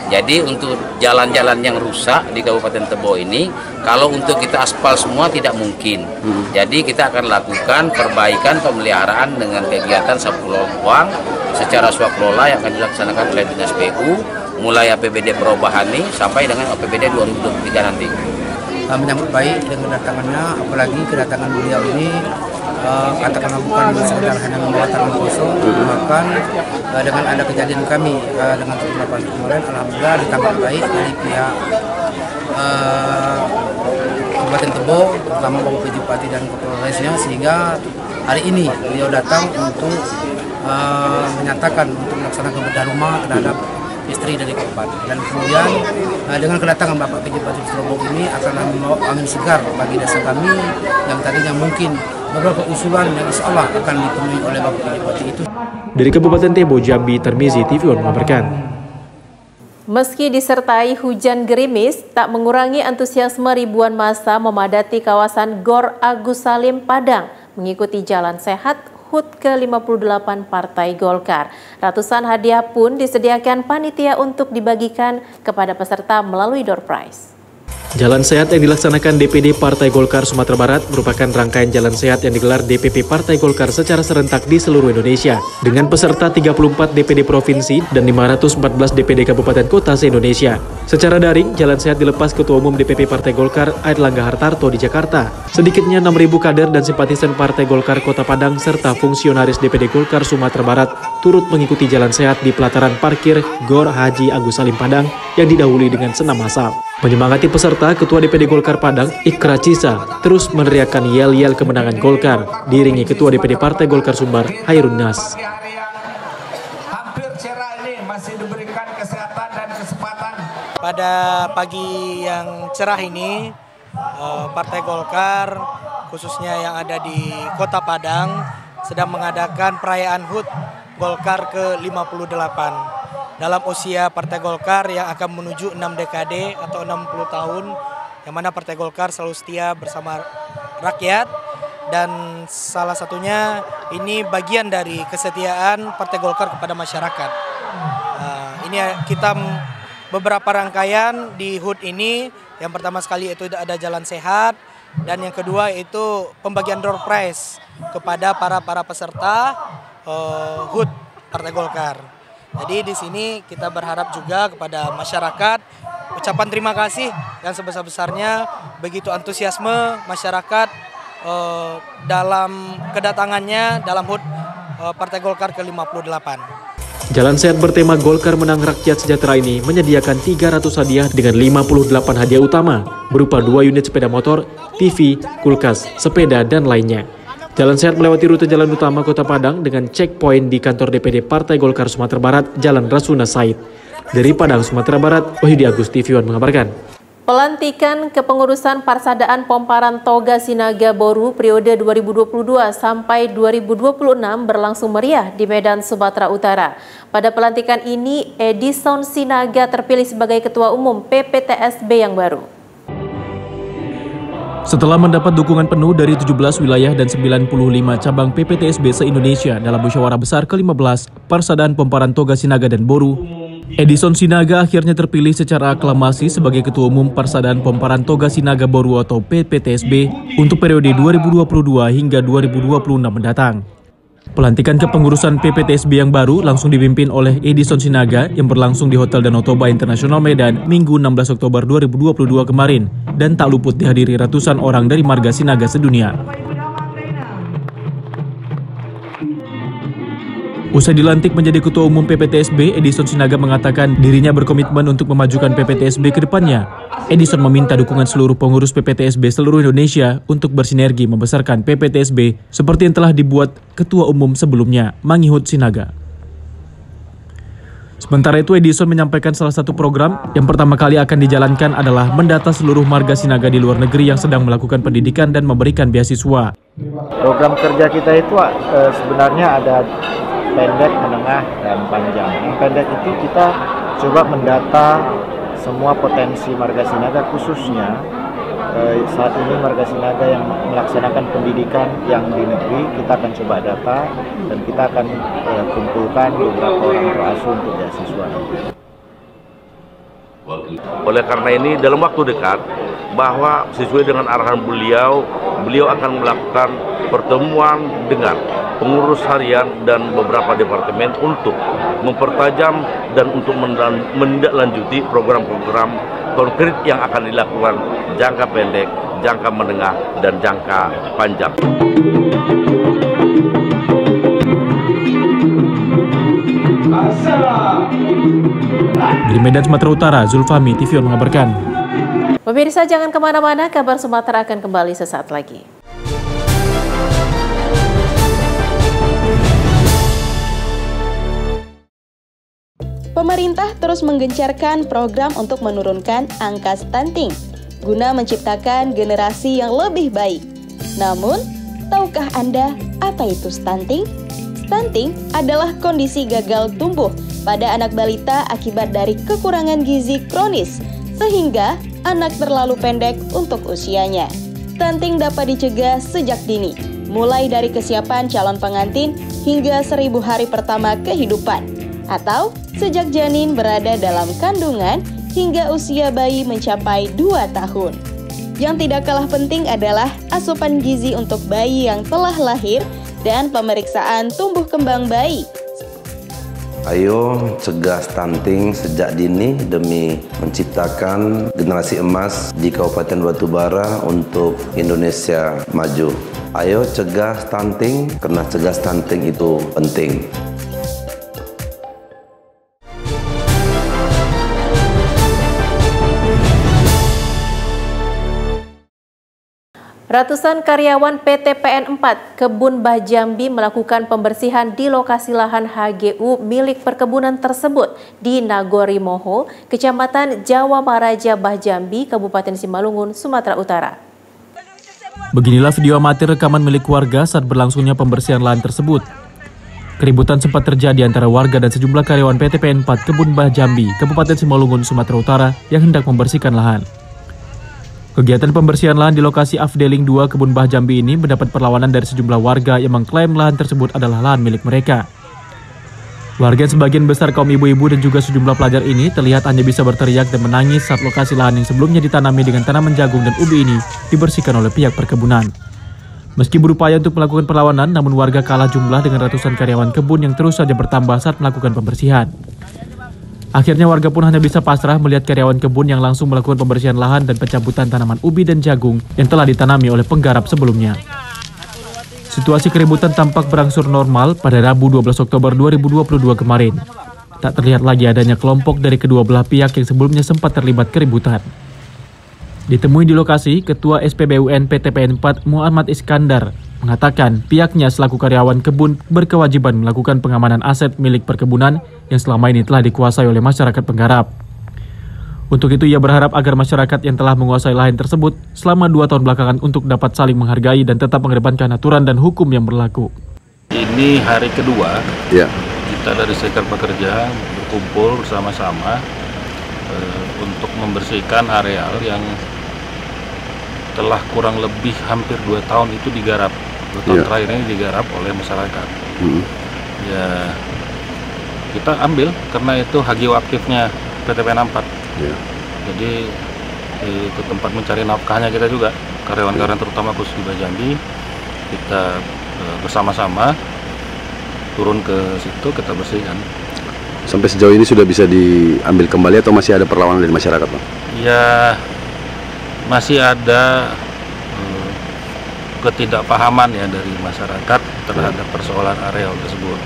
Jadi untuk jalan-jalan yang rusak di Kabupaten Tebo ini, kalau untuk kita aspal semua tidak mungkin. Jadi kita akan lakukan perbaikan pemeliharaan dengan kegiatan sapu lubang secara swakelola yang akan dilaksanakan oleh Dinas PU mulai APBD perubahan ini sampai dengan APBD 2023 nanti. Menyambut baik dengan kedatangannya, apalagi kedatangan beliau ini katakanlah bukan sekedar hanya membawa tangan kosong, bahkan dengan ada kejadian kami dengan 78 kemarin, alhamdulillah ditangkap baik dari pihak Kabupaten Tebo, terutama Bapak PJ Bupati dan Kapolresnya, sehingga hari ini beliau datang untuk menyatakan untuk melaksanakan bedah rumah terhadap istri dari kabupaten, dan kemudian dengan kedatangan Bapak PJ Bupati Lombok ini akan membawa angin segar bagi desa kami yang tadinya mungkin beberapa usulan yang insya Allah akan dipenuhi oleh Bapak PJ Bupati itu. Dari Kabupaten Tebo, Jambi, Tarmizi, TV One mengabarkan. Meski disertai hujan gerimis, tak mengurangi antusiasme ribuan massa memadati kawasan Gor Agus Salim, Padang mengikuti jalan sehat HUT ke-58 Partai Golkar. Ratusan hadiah pun disediakan panitia untuk dibagikan kepada peserta melalui door prize. Jalan sehat yang dilaksanakan DPD Partai Golkar Sumatera Barat merupakan rangkaian jalan sehat yang digelar DPP Partai Golkar secara serentak di seluruh Indonesia dengan peserta 34 DPD Provinsi dan 514 DPD Kabupaten Kota se-Indonesia. Secara daring, jalan sehat dilepas Ketua Umum DPP Partai Golkar Airlangga Hartarto di Jakarta. Sedikitnya 6.000 kader dan simpatisan Partai Golkar Kota Padang serta fungsionaris DPD Golkar Sumatera Barat turut mengikuti jalan sehat di pelataran parkir Gor Haji Agus Salim Padang yang didahului dengan senam massal. Menyemangati peserta, Ketua DPD Golkar Padang, Ikra Cisa, terus meneriakkan yel-yel kemenangan Golkar, diiringi Ketua DPD Partai Golkar Sumbar, Hairun Nas. Hampir cerah ini masih diberikan kesehatan dan kesempatan. Pada pagi yang cerah ini, Partai Golkar, khususnya yang ada di Kota Padang, sedang mengadakan perayaan HUT Golkar ke-58. Dalam usia Partai Golkar yang akan menuju 6 dekade atau 60 tahun, yang mana Partai Golkar selalu setia bersama rakyat dan salah satunya ini bagian dari kesetiaan Partai Golkar kepada masyarakat. Ini kita beberapa rangkaian di HUT ini. Yang pertama sekali itu ada jalan sehat, dan yang kedua itu pembagian door prize kepada para peserta HUT Partai Golkar. Jadi di sini kita berharap juga kepada masyarakat, ucapan terima kasih yang sebesar-besarnya begitu antusiasme masyarakat dalam kedatangannya dalam HUT Partai Golkar ke-58. Jalan sehat bertema Golkar Menang Rakyat Sejahtera ini menyediakan 300 hadiah dengan 58 hadiah utama berupa 2 unit sepeda motor, TV, kulkas, sepeda, dan lainnya. Jalan sehat melewati rute jalan utama Kota Padang dengan checkpoint di kantor DPD Partai Golkar Sumatera Barat, Jalan Rasuna Said. Dari Padang, Sumatera Barat, Wahyudi Agus, TV One mengabarkan. Pelantikan kepengurusan Parsadaan Pomparan Toga Sinaga Boru periode 2022 sampai 2026 berlangsung meriah di Medan, Sumatera Utara. Pada pelantikan ini, Edison Sinaga terpilih sebagai Ketua Umum PPTSB yang baru. Setelah mendapat dukungan penuh dari 17 wilayah dan 95 cabang PPTSB se-Indonesia dalam musyawarah besar ke-15 Parsadaan Pomparan Toga Sinaga dan Boru, Edison Sinaga akhirnya terpilih secara aklamasi sebagai Ketua Umum Parsadaan Pomparan Toga Sinaga Boru atau PPTSB untuk periode 2022 hingga 2026 mendatang. Pelantikan kepengurusan PPTSB yang baru langsung dipimpin oleh Edison Sinaga yang berlangsung di Hotel Danau Toba Internasional Medan Minggu 16 Oktober 2022 kemarin dan tak luput dihadiri ratusan orang dari marga Sinaga sedunia. Usai dilantik menjadi Ketua Umum PPTSB, Edison Sinaga mengatakan dirinya berkomitmen untuk memajukan PPTSB ke depannya. Edison meminta dukungan seluruh pengurus PPTSB seluruh Indonesia untuk bersinergi membesarkan PPTSB seperti yang telah dibuat Ketua Umum sebelumnya, Mangihut Sinaga. Sementara itu, Edison menyampaikan salah satu program yang pertama kali akan dijalankan adalah mendata seluruh marga Sinaga di luar negeri yang sedang melakukan pendidikan dan memberikan beasiswa. Program kerja kita itu sebenarnya ada pendek, menengah, dan panjang. Yang pendek itu kita coba mendata semua potensi marga Sinaga, khususnya saat ini marga Sinaga yang melaksanakan pendidikan yang di negeri, kita akan coba data dan kita akan kumpulkan beberapa orang terasuh untuk beasiswa. Oleh karena ini dalam waktu dekat, bahwa sesuai dengan arahan beliau akan melakukan pertemuan dengan pengurus harian dan beberapa departemen untuk mempertajam dan untuk menindaklanjuti program-program konkret yang akan dilakukan jangka pendek, jangka menengah, dan jangka panjang. Dari Medan, Sumatera Utara, Zulfahmi, TV One mengabarkan. Pemirsa, jangan kemana-mana, kabar Sumatera akan kembali sesaat lagi. Pemerintah terus menggencarkan program untuk menurunkan angka stunting guna menciptakan generasi yang lebih baik. Namun, tahukah Anda apa itu stunting? Stunting adalah kondisi gagal tumbuh pada anak balita akibat dari kekurangan gizi kronis, sehingga anak terlalu pendek untuk usianya. Stunting dapat dicegah sejak dini, mulai dari kesiapan calon pengantin hingga 1000 hari pertama kehidupan, atau sejak janin berada dalam kandungan hingga usia bayi mencapai 2 tahun. Yang tidak kalah penting adalah asupan gizi untuk bayi yang telah lahir dan pemeriksaan tumbuh kembang bayi. Ayo cegah stunting sejak dini demi menciptakan generasi emas di Kabupaten Batubara untuk Indonesia maju. Ayo cegah stunting, karena cegah stunting itu penting. Ratusan karyawan PT PN4 Kebun Bah Jambi melakukan pembersihan di lokasi lahan HGU milik perkebunan tersebut di Nagori Moho, Kecamatan Jawa Maraja Bah Jambi, Kabupaten Simalungun, Sumatera Utara. Beginilah video amatir rekaman milik warga saat berlangsungnya pembersihan lahan tersebut. Keributan sempat terjadi antara warga dan sejumlah karyawan PT PN4 Kebun Bah Jambi, Kabupaten Simalungun, Sumatera Utara yang hendak membersihkan lahan. Kegiatan pembersihan lahan di lokasi Afdeling 2 Kebun Bah Jambi ini mendapat perlawanan dari sejumlah warga yang mengklaim lahan tersebut adalah lahan milik mereka. Warga sebagian besar kaum ibu-ibu dan juga sejumlah pelajar ini terlihat hanya bisa berteriak dan menangis saat lokasi lahan yang sebelumnya ditanami dengan tanaman jagung dan ubi ini dibersihkan oleh pihak perkebunan. Meski berupaya untuk melakukan perlawanan, namun warga kalah jumlah dengan ratusan karyawan kebun yang terus saja bertambah saat melakukan pembersihan. Akhirnya warga pun hanya bisa pasrah melihat karyawan kebun yang langsung melakukan pembersihan lahan dan pencabutan tanaman ubi dan jagung yang telah ditanami oleh penggarap sebelumnya. Situasi keributan tampak berangsur normal pada Rabu 12 Oktober 2022 kemarin. Tak terlihat lagi adanya kelompok dari kedua belah pihak yang sebelumnya sempat terlibat keributan. Ditemui di lokasi, Ketua SPBUN PTPN 4 Muhammad Iskandar mengatakan pihaknya selaku karyawan kebun berkewajiban melakukan pengamanan aset milik perkebunan yang selama ini telah dikuasai oleh masyarakat penggarap. Untuk itu ia berharap agar masyarakat yang telah menguasai lahan tersebut selama 2 tahun belakangan untuk dapat saling menghargai dan tetap mengedepankan aturan dan hukum yang berlaku. Ini hari kedua kita dari Serikat Pekerja berkumpul bersama-sama untuk membersihkan areal yang telah kurang lebih hampir 2 tahun itu digarap. 2 tahun terakhir ini digarap oleh masyarakat. Ya, kita ambil karena itu hak jiwa aktifnya PTPN 4. Jadi itu tempat mencari nafkahnya kita juga, karyawan-karyawan terutama khusus di Bah Jambi. Kita bersama-sama turun ke situ, kita bersihkan. Sampai sejauh ini sudah bisa diambil kembali atau masih ada perlawanan dari masyarakat, Pak? Ya, masih ada ketidakpahaman ya dari masyarakat terhadap persoalan areal tersebut.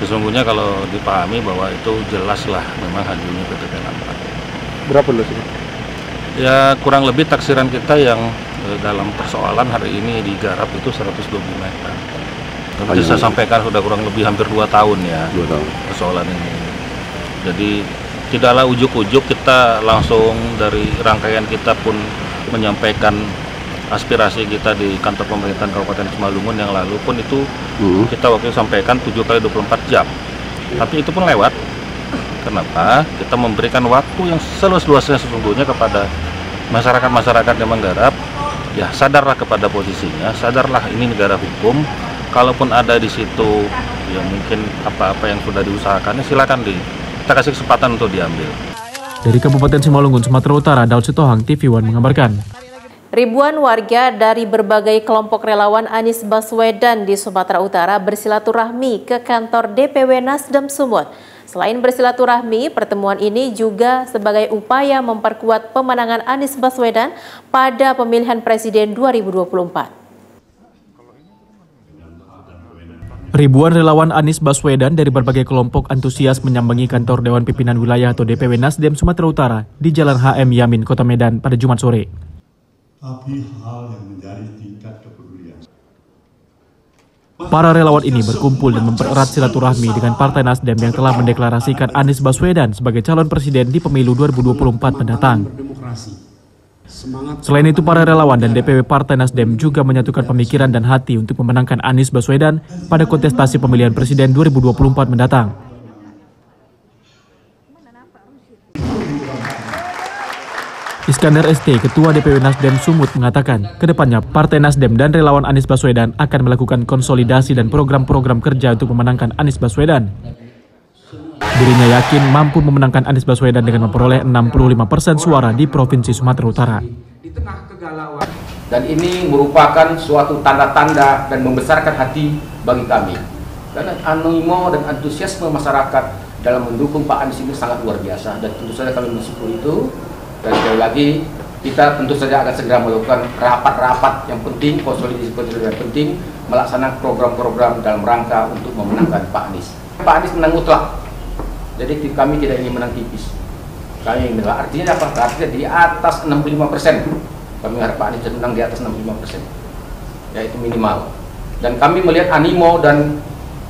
Sesungguhnya kalau dipahami bahwa itu jelaslah memang hadirnya PTPN 4. Berapa luas ini? Ya kurang lebih taksiran kita yang dalam persoalan hari ini digarap itu 125 hektar. Seperti saya sampaikan sudah kurang lebih hampir 2 tahun ya 2 tahun persoalan ini. Jadi tidaklah ujuk-ujuk kita langsung dari rangkaian kita pun menyampaikan aspirasi kita di kantor pemerintahan Kabupaten Simalungun yang lalu pun itu kita waktu itu sampaikan 7 kali 24 jam. Tapi itu pun lewat. Kenapa? Kita memberikan waktu yang seluas-luasnya sesungguhnya kepada masyarakat-masyarakat yang menggarap. Ya sadarlah kepada posisinya, sadarlah ini negara hukum. Kalaupun ada di situ ya mungkin apa-apa yang sudah diusahakannya silakan kita kasih kesempatan untuk diambil. Dari Kabupaten Simalungun, Sumatera Utara, Daud Sitohang, TV One mengabarkan. Ribuan warga dari berbagai kelompok relawan Anies Baswedan di Sumatera Utara bersilaturahmi ke kantor DPW Nasdem Sumut. Selain bersilaturahmi, pertemuan ini juga sebagai upaya memperkuat pemenangan Anies Baswedan pada pemilihan presiden 2024. Ribuan relawan Anies Baswedan dari berbagai kelompok antusias menyambangi kantor Dewan Pimpinan Wilayah atau DPW Nasdem Sumatera Utara di Jalan HM Yamin, Kota Medan pada Jumat sore. Tapi hal yang menjadi tingkat kepedulian. Para relawan ini berkumpul dan mempererat silaturahmi dengan Partai Nasdem yang telah mendeklarasikan Anies Baswedan sebagai calon presiden di pemilu 2024 mendatang. Selain itu, para relawan dan DPW Partai Nasdem juga menyatukan pemikiran dan hati untuk memenangkan Anies Baswedan pada kontestasi pemilihan presiden 2024 mendatang. Iskandar ST, Ketua DPW Nasdem Sumut mengatakan, kedepannya Partai Nasdem dan relawan Anies Baswedan akan melakukan konsolidasi dan program-program kerja untuk memenangkan Anies Baswedan. Dirinya yakin mampu memenangkan Anies Baswedan dengan memperoleh 65% suara di Provinsi Sumatera Utara. Di tengah kegalauan, dan ini merupakan suatu tanda-tanda dan membesarkan hati bagi kami. Dan animo dan antusiasme masyarakat dalam mendukung Pak Anies ini sangat luar biasa, dan tentu saja kami mensyukuri itu. Dan sekali lagi, kita tentu saja akan segera melakukan rapat-rapat yang penting, konsolidasi yang penting, melaksanakan program-program dalam rangka untuk memenangkan Pak Anies. Pak Anies menang mutlak, jadi kami tidak ingin menang tipis. Kami ingin menang, artinya apa? Artinya di atas 65%. Kami mengharap Pak Anies menang di atas 65%. Ya itu minimal. Dan kami melihat animo dan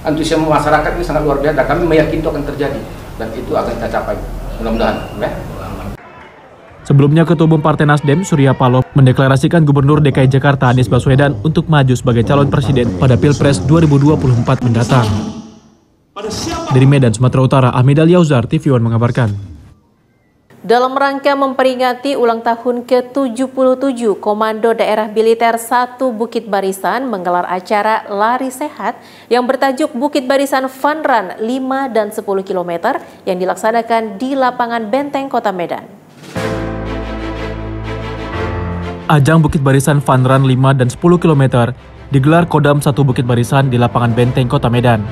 antusiasme masyarakat ini sangat luar biasa. Kami meyakini itu akan terjadi. Dan itu akan kita capai. Mudah-mudahan. Ya. Sebelumnya, Ketua Umum Partai Nasdem, Surya Paloh, mendeklarasikan Gubernur DKI Jakarta Anies Baswedan untuk maju sebagai calon presiden pada Pilpres 2024 mendatang. Dari Medan, Sumatera Utara, Ahmed Al Yauzar, TV One mengabarkan. Dalam rangka memperingati ulang tahun ke-77 Komando Daerah Militer 1 Bukit Barisan menggelar acara Lari Sehat yang bertajuk Bukit Barisan Fun Run 5 dan 10 km yang dilaksanakan di lapangan Benteng Kota Medan. Ajang Bukit Barisan Fun Run 5 dan 10 km digelar Kodam 1 Bukit Barisan di lapangan Benteng Kota Medan.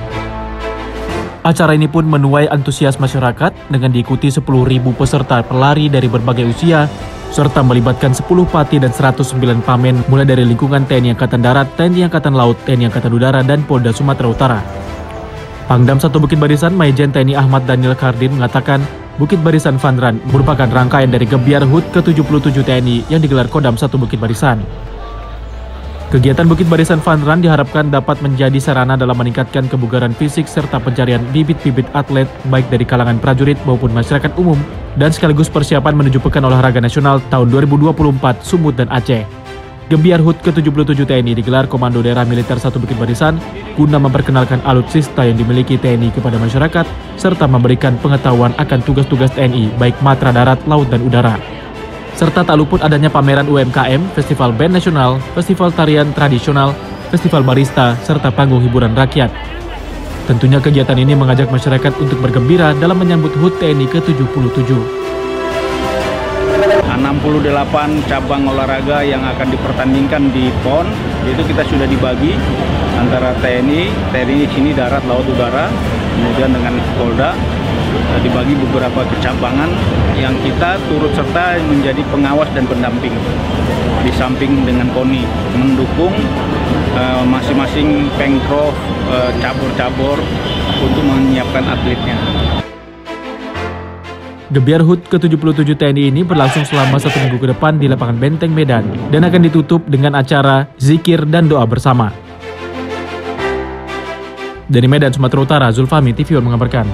Acara ini pun menuai antusias masyarakat dengan diikuti 10.000 peserta pelari dari berbagai usia, serta melibatkan 10 pati dan 109 pamen mulai dari lingkungan TNI Angkatan Darat, TNI Angkatan Laut, TNI Angkatan Udara, dan Polda Sumatera Utara. Pangdam 1 Bukit Barisan Maijen TNI Ahmad Daniel Kardin mengatakan Bukit Barisan Fun Run merupakan rangkaian dari Gebiar HUT ke-77 TNI yang digelar Kodam 1 Bukit Barisan. Kegiatan Bukit Barisan Fun Run diharapkan dapat menjadi sarana dalam meningkatkan kebugaran fisik serta pencarian bibit-bibit atlet baik dari kalangan prajurit maupun masyarakat umum dan sekaligus persiapan menuju Pekan Olahraga Nasional tahun 2024 Sumut dan Aceh. Gebiar HUT ke-77 TNI digelar Komando Daerah Militer 1 Bukit Barisan guna memperkenalkan alutsista yang dimiliki TNI kepada masyarakat serta memberikan pengetahuan akan tugas-tugas TNI baik matra darat, laut, dan udara. Serta tak luput adanya pameran UMKM, Festival Band Nasional, Festival Tarian Tradisional, Festival Barista, serta panggung hiburan rakyat. Tentunya kegiatan ini mengajak masyarakat untuk bergembira dalam menyambut HUT TNI ke-77. 68 cabang olahraga yang akan dipertandingkan di PON, itu kita sudah dibagi antara TNI di sini darat, laut, udara, kemudian dengan Polda, dibagi beberapa kecabangan yang kita turut serta menjadi pengawas dan pendamping di samping dengan KONI mendukung masing-masing pengprov cabur-cabur untuk menyiapkan atletnya. Gebiar HUT ke-77 TNI ini berlangsung selama 1 minggu ke depan di lapangan Benteng Medan dan akan ditutup dengan acara zikir dan doa bersama. Dari Medan, Sumatera Utara, Zulfahmi, TV One mengabarkan.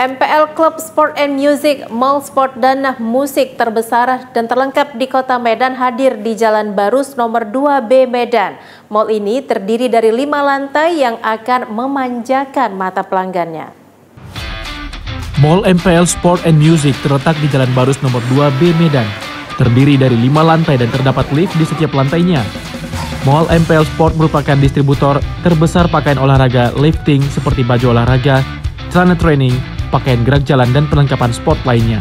MPL Club Sport and Music, Mall Sport dan Musik terbesar dan terlengkap di Kota Medan hadir di Jalan Barus nomor 2B Medan. Mall ini terdiri dari 5 lantai yang akan memanjakan mata pelanggannya. Mall MPL Sport and Music terletak di Jalan Barus nomor 2B Medan. Terdiri dari 5 lantai dan terdapat lift di setiap lantainya. Mall MPL Sport merupakan distributor terbesar pakaian olahraga lifting seperti baju olahraga, celana training, pakaian gerak jalan, dan perlengkapan sport lainnya.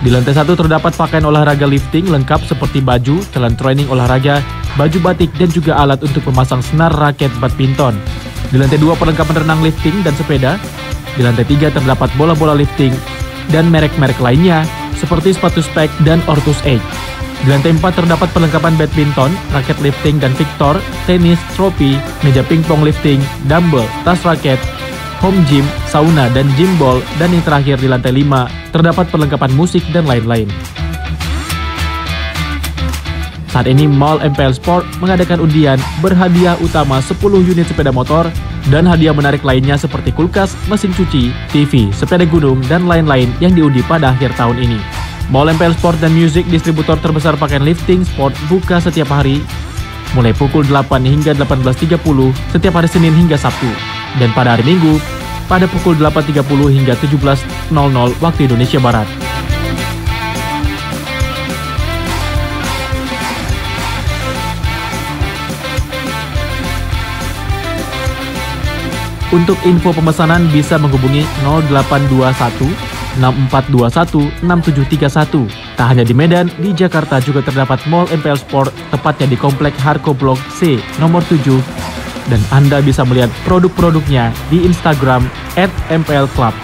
Di lantai 1 terdapat pakaian olahraga lifting lengkap seperti baju, celana training olahraga, baju batik, dan juga alat untuk memasang senar raket badminton. Di lantai 2 perlengkapan renang lifting dan sepeda. Di lantai 3 terdapat bola-bola lifting dan merek-merek lainnya seperti sepatu Spek dan Ortus Edge. Di lantai 4 terdapat perlengkapan badminton, raket lifting dan Victor, tenis, trofi, meja pingpong lifting, dumbbell, tas raket, home gym, sauna, dan gym ball. Dan yang terakhir di lantai 5 terdapat perlengkapan musik dan lain-lain. Saat ini Mall MPL Sport mengadakan undian berhadiah utama 10 unit sepeda motor dan hadiah menarik lainnya seperti kulkas, mesin cuci, TV, sepeda gunung, dan lain-lain yang diundi pada akhir tahun ini. Mall MPL Sport dan Music, distributor terbesar pakaian lifting sport, buka setiap hari mulai pukul 8 hingga 18.30 setiap hari Senin hingga Sabtu, dan pada hari Minggu pada pukul 8.30 hingga 17.00 waktu Indonesia Barat. Untuk info pemesanan bisa menghubungi 0821 6421 6731. Tak hanya di Medan, di Jakarta juga terdapat Mall MPL Sport, tepatnya di Komplek Harko Blok C nomor 7. Dan Anda bisa melihat produk-produknya di Instagram @MPLClub.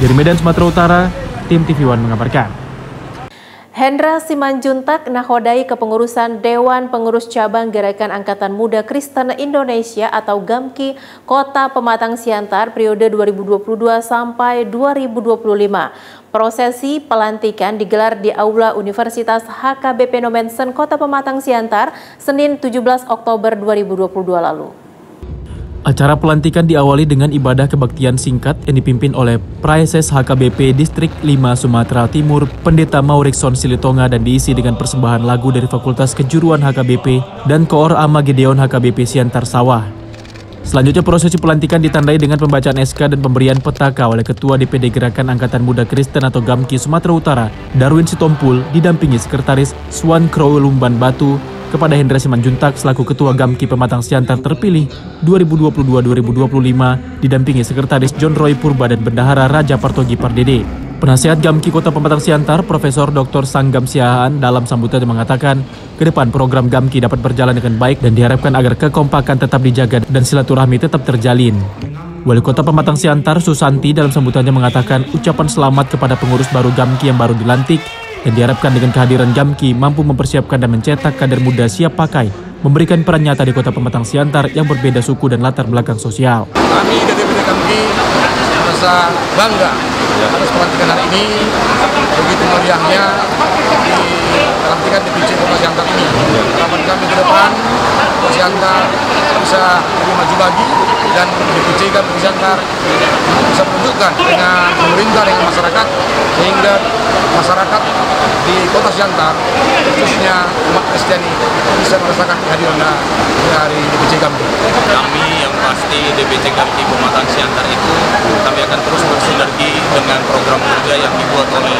Dari Medan, Sumatera Utara, tim TV One mengabarkan. Hendra Simanjuntak nahodai kepengurusan Dewan Pengurus Cabang Gerakan Angkatan Muda Kristen Indonesia atau GAMKI Kota Pematang Siantar periode 2022 sampai 2025. Prosesi pelantikan digelar di Aula Universitas HKBP Nomensen Kota Pematang Siantar Senin 17 Oktober 2022 lalu. Acara pelantikan diawali dengan ibadah kebaktian singkat yang dipimpin oleh Praeses HKBP Distrik 5 Sumatera Timur, Pendeta Maurikson Silitonga, dan diisi dengan persembahan lagu dari Fakultas Kejuruan HKBP dan Koor Ama Gedeon HKBP Siantar Sawah. Selanjutnya prosesi pelantikan ditandai dengan pembacaan SK dan pemberian petaka oleh Ketua DPD Gerakan Angkatan Muda Kristen atau GAMKI Sumatera Utara, Darwin Sitompul, didampingi Sekretaris Swan Krow Lumban Batu, kepada Hendra Simanjuntak selaku Ketua GAMKI Pematang Siantar terpilih 2022-2025, didampingi Sekretaris John Roy Purba dan Bendahara Raja Partogi Pardede. Penasihat GAMKI Kota Pematang Siantar, Profesor Dr. Sanggam Siahaan dalam sambutannya mengatakan, ke depan program GAMKI dapat berjalan dengan baik dan diharapkan agar kekompakan tetap dijaga dan silaturahmi tetap terjalin. Wali Kota Pematang Siantar, Susanti, dalam sambutannya mengatakan ucapan selamat kepada pengurus baru GAMKI yang baru dilantik dan diharapkan dengan kehadiran GAMKI mampu mempersiapkan dan mencetak kader muda siap pakai, memberikan peran nyata di Kota Pematang Siantar yang berbeda suku dan latar belakang sosial. Kami dari DPD GAMKI merasa bangga atas pelantikan hari ini, begitu meriahnya pelantikan DPC Kota Siantar ini. Harapan kami ke depan, Kota Siantar bisa lebih maju lagi dan DPC Kota Siantar bisa menunjukkan dengan pemerintah, dengan masyarakat, sehingga masyarakat di Kota Siantar, khususnya umat Kristiani, bisa merasakan kehadiran dari DPC GAMKI. Kami yang pasti DPC GAMKI Pematang Siantar itu, kami akan terus bersinergi dengan program kerja yang dibuat oleh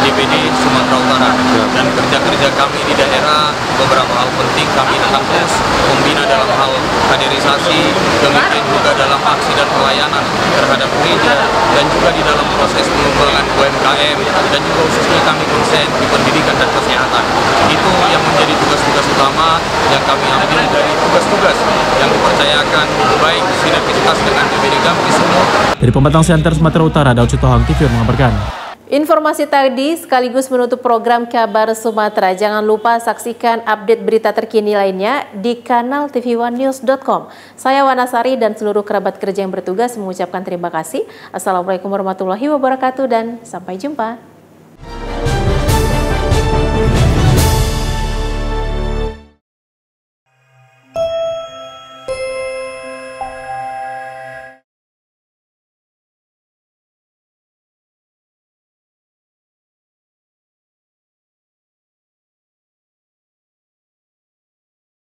DPD Sumatera Utara. Dan kerja-kerja kami di daerah, beberapa hal penting kami akan terus membina dalam hal kaderisasi, demikian juga dalam aksi dan pelayanan terhadap gereja, dan juga di dalam proses pengembangan UMKM, dan juga khususnya kami konsen di pendidikan dan kesehatan. Itu yang menjadi tugas-tugas utama yang kami ambil dari tugas-tugas yang dipercayakan, baik sinergisitas dengan DPD GAMKI semua. Dari Pematang Siantar, Sumatera Utara, Daud Sitohang, TV mengabarkan. Informasi tadi sekaligus menutup program Kabar Sumatera. Jangan lupa saksikan update berita terkini lainnya di kanal tv1news.com. Saya Wanasari dan seluruh kerabat kerja yang bertugas mengucapkan terima kasih. Assalamualaikum warahmatullahi wabarakatuh dan sampai jumpa.